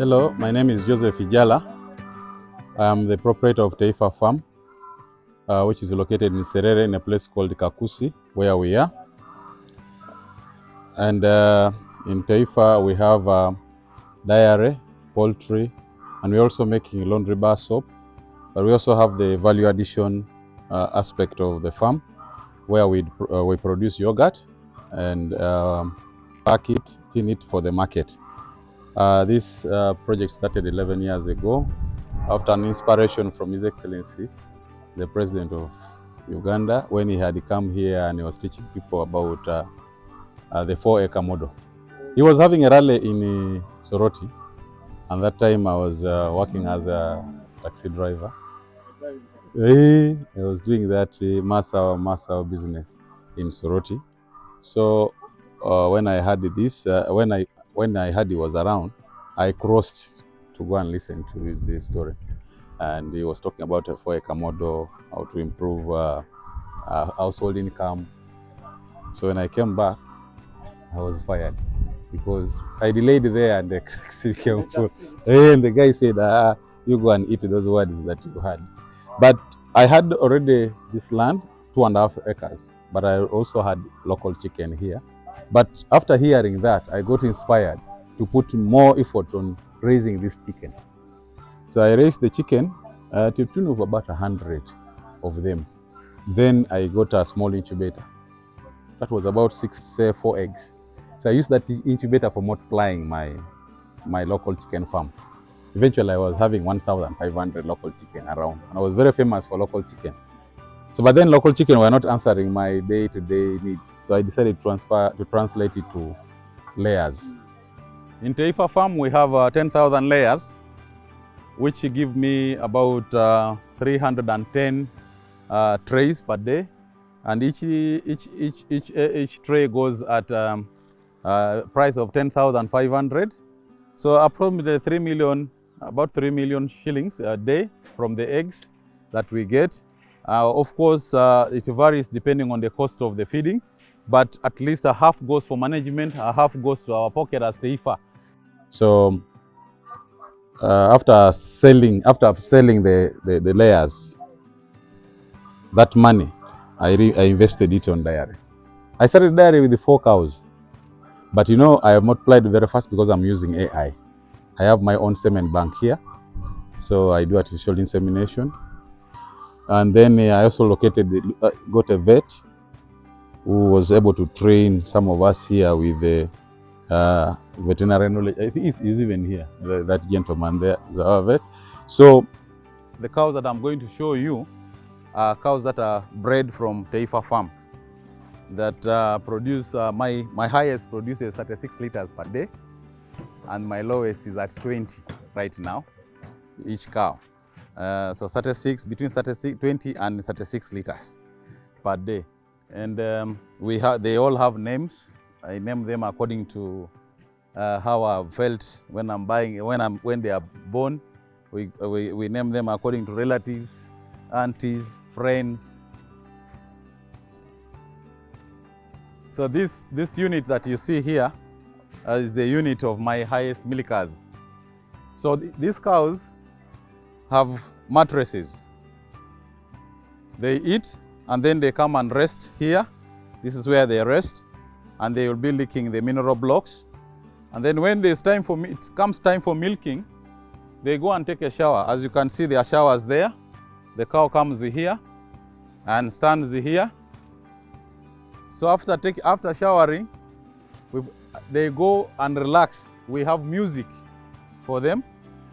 Hello, my name is Joseph Ijala. I am the proprietor of Teifa Farm, which is located in Serere in a place called Kakusi, where we are. And in Teifa we have dairy, poultry, and we're also making laundry bar soap. But we also have the value addition aspect of the farm, where we produce yogurt and pack it, tin it for the market. This project started 11 years ago after an inspiration from His Excellency, the President of Uganda, when he had come here and he was teaching people about the 4-acre model. He was having a rally in Soroti, and that time I was working as a taxi driver. I was doing that master business in Soroti. So when I heard this, when I heard he was around, I crossed to go and listen to his story. And he was talking about a 4-acre model, how to improve household income. So when I came back, I was fired because I delayed there and the taxi came full. And the guy said, you go and eat those words that you had. But I had already this land, 2.5 acres, but I also had local chicken here. But after hearing that, I got inspired to put more effort on raising this chicken. So I raised the chicken to the tune of about 100 of them. Then I got a small incubator. That was about 4 eggs. So I used that incubator for multiplying my local chicken farm. Eventually I was having 1,500 local chicken around, and I was very famous for local chicken. So, but then local chicken were not answering my day-to-day needs. So I decided to translate it to layers. In Teifa Farm, we have 10,000 layers, which give me about 310 trays per day. And each tray goes at a price of 10,500. So approximately about 3 million shillings a day from the eggs that we get. Of course, it varies depending on the cost of the feeding, but at least a half goes for management, a half goes to our pocket as Teifa. So after selling the layers, that money, I invested it on dairy. I started dairy with the 4 cows, but you know, I have multiplied very fast because I'm using AI. I have my own semen bank here, so I do artificial insemination. And then I also got a vet who was able to train some of us here with the veterinary knowledge. I think he's even here, that gentleman there is our vet. So the cows that I'm going to show you are cows that are bred from Teifa Farm that produce, my highest produces 36 liters per day, and my lowest is at 20 right now, each cow. So 36, between 20 and 36 liters per day. And they all have names. I name them according to how I felt when when they are born. We name them according to relatives, aunties, friends. So this unit that you see here is the unit of my highest milkers. So these cows have mattresses. They eat and then they come and rest here. This is where they rest, and they will be licking the mineral blocks. And then when it comes time for milking, they go and take a shower. As you can see, there are showers there. The cow comes here and stands here. So after showering, they go and relax. We have music for them.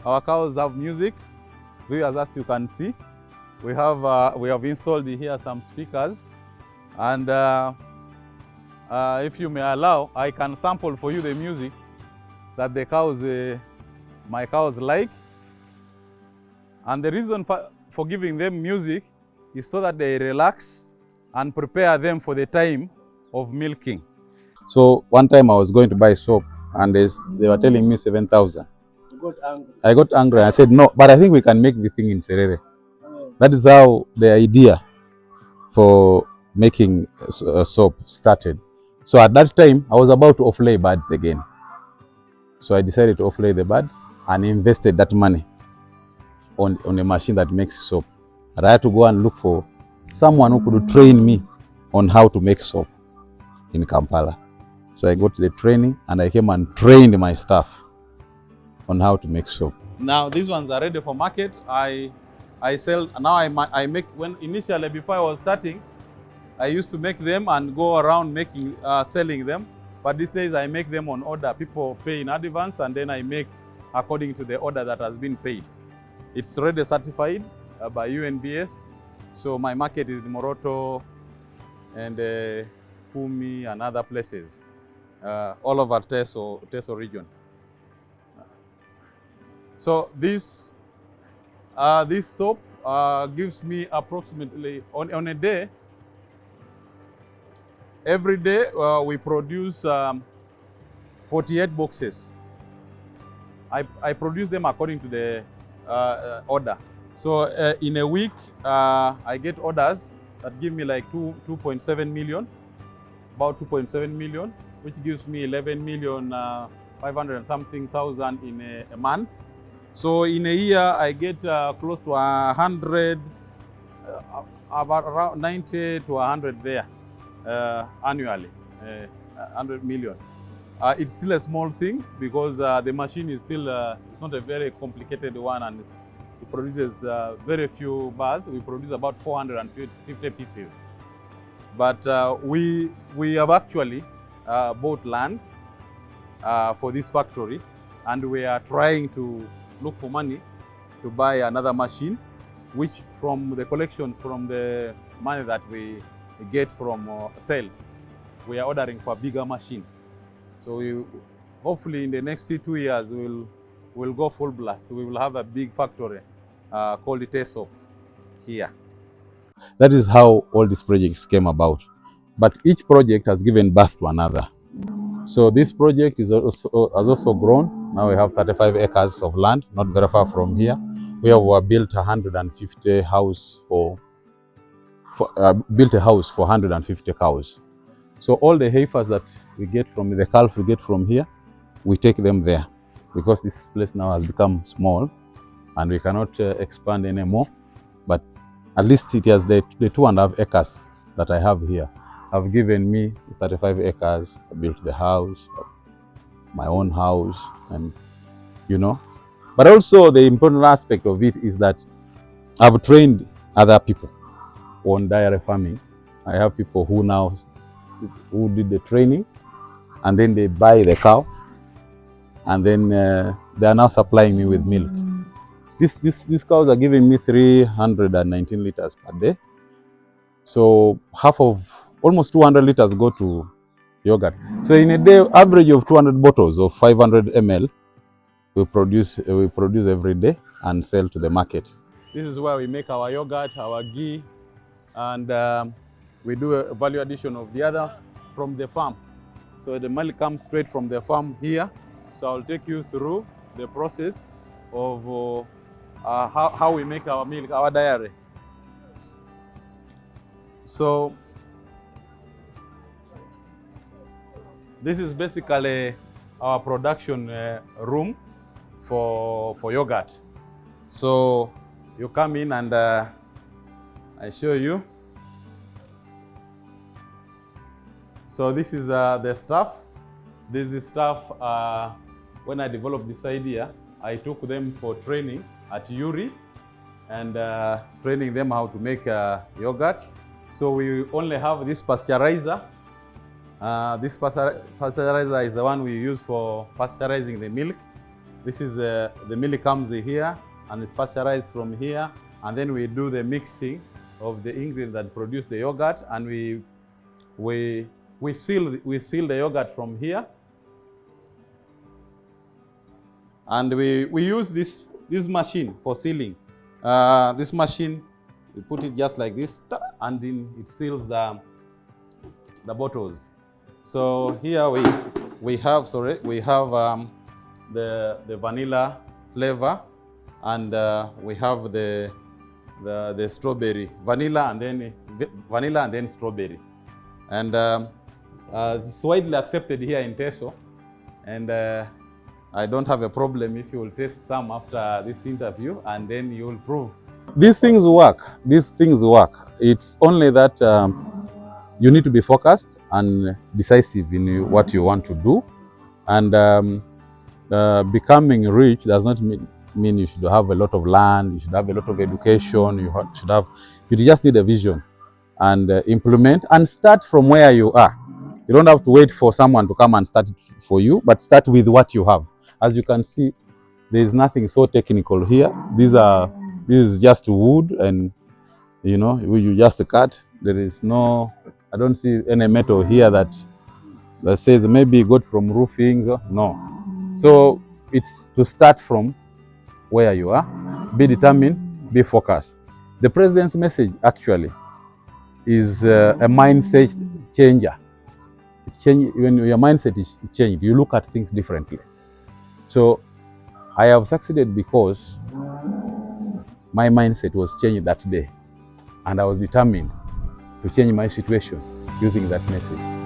Our cows have music. As you can see, we have installed here some speakers, and if you may allow, I can sample for you the music that my cows like. And the reason for giving them music is so that they relax and prepare them for the time of milking. So one time I was going to buy soap, and they were telling me 7,000. I got angry. I said, no, but I think we can make the thing in Serere. That is how the idea for making soap started. So at that time, I was about to offlay birds again. So I decided to offlay the birds. and invested that money on a machine that makes soap. And I had to go and look for someone who could train me on how to make soap in Kampala. So I got the training and I came and trained my staff on how to make soap. Now these ones are ready for market. I sell, now I make, when initially before I was starting, I used to make them and go around making, selling them. But these days I make them on order. People pay in advance and then I make according to the order that has been paid. It's already certified by UNBS. So my market is Moroto and Kumi and other places, all over Teso region. So this soap gives me approximately, on a day, every day we produce 48 boxes. I produce them according to the order. So in a week, I get orders that give me like 2.7 million, about 2.7 million, which gives me 11 million 500 and something thousand in a month. So in a year, I get close to 100, about around 90 to 100 there annually, 100 million. It's still a small thing because the machine is still, it's not a very complicated one, and it produces very few bars. We produce about 450 pieces. But we have actually bought land for this factory, and we are trying to look for money to buy another machine, which from the collections from the money that we get from sales, we are ordering for a bigger machine. So hopefully in the next 2 years, we'll go full blast. We will have a big factory called Teso here. That is how all these projects came about. But each project has given birth to another. So this project has also grown. Now we have 35 acres of land, not very far from here. We have built 150 house built a house for 150 cows. So all the heifers that we get from the calf we get from here, we take them there because this place now has become small and we cannot expand anymore. But at least it has the 2.5 acres that I have here have given me 35 acres. I built the house, my own house, and But also the important aspect of it is that I've trained other people on dairy farming. I have people who did the training, and then they buy the cow, and then they are now supplying me with milk. These cows are giving me 319 liters per day. So almost 200 liters go to yogurt. So in a day, average of 200 bottles of 500 ml, we produce every day and sell to the market. This is where we make our yogurt, our ghee, and we do a value addition of the other from the farm. So the milk comes straight from the farm here. So I'll take you through the process of how we make our milk, our dairy. So this is basically our production room for yogurt. So you come in and I show you. So this is the staff. This is staff, when I developed this idea, I took them for training at URI and training them how to make yogurt. So we only have this pasteurizer. This pasteurizer is the one we use for pasteurizing the milk. This is the milk comes here and it's pasteurized from here, and then we do the mixing of the ingredients that produce the yogurt, and we seal the yogurt from here, and we use this machine for sealing. This machine, we put it just like this, and then it seals the bottles. So here we have the vanilla flavor, and we have the strawberry, vanilla and then strawberry, and it's widely accepted here in Teso, and I don't have a problem if you will taste some after this interview, and then you will prove. These things work. These things work. It's only that you need to be focused and decisive in what you want to do. And becoming rich does not mean you should have a lot of land, you should have a lot of education, you just need a vision and implement and start from where you are. You don't have to wait for someone to come and start it for you, but start with what you have. As you can see, there is nothing so technical here. This is just wood, and you just cut. There is no, I don't see any metal here that says maybe got from roofing. No. So it's to start from where you are, be determined, be focused. The president's message actually is a mindset changer. When your mindset is changed, you look at things differently. So I have succeeded because my mindset was changed that day, and I was determined to change my situation using that message.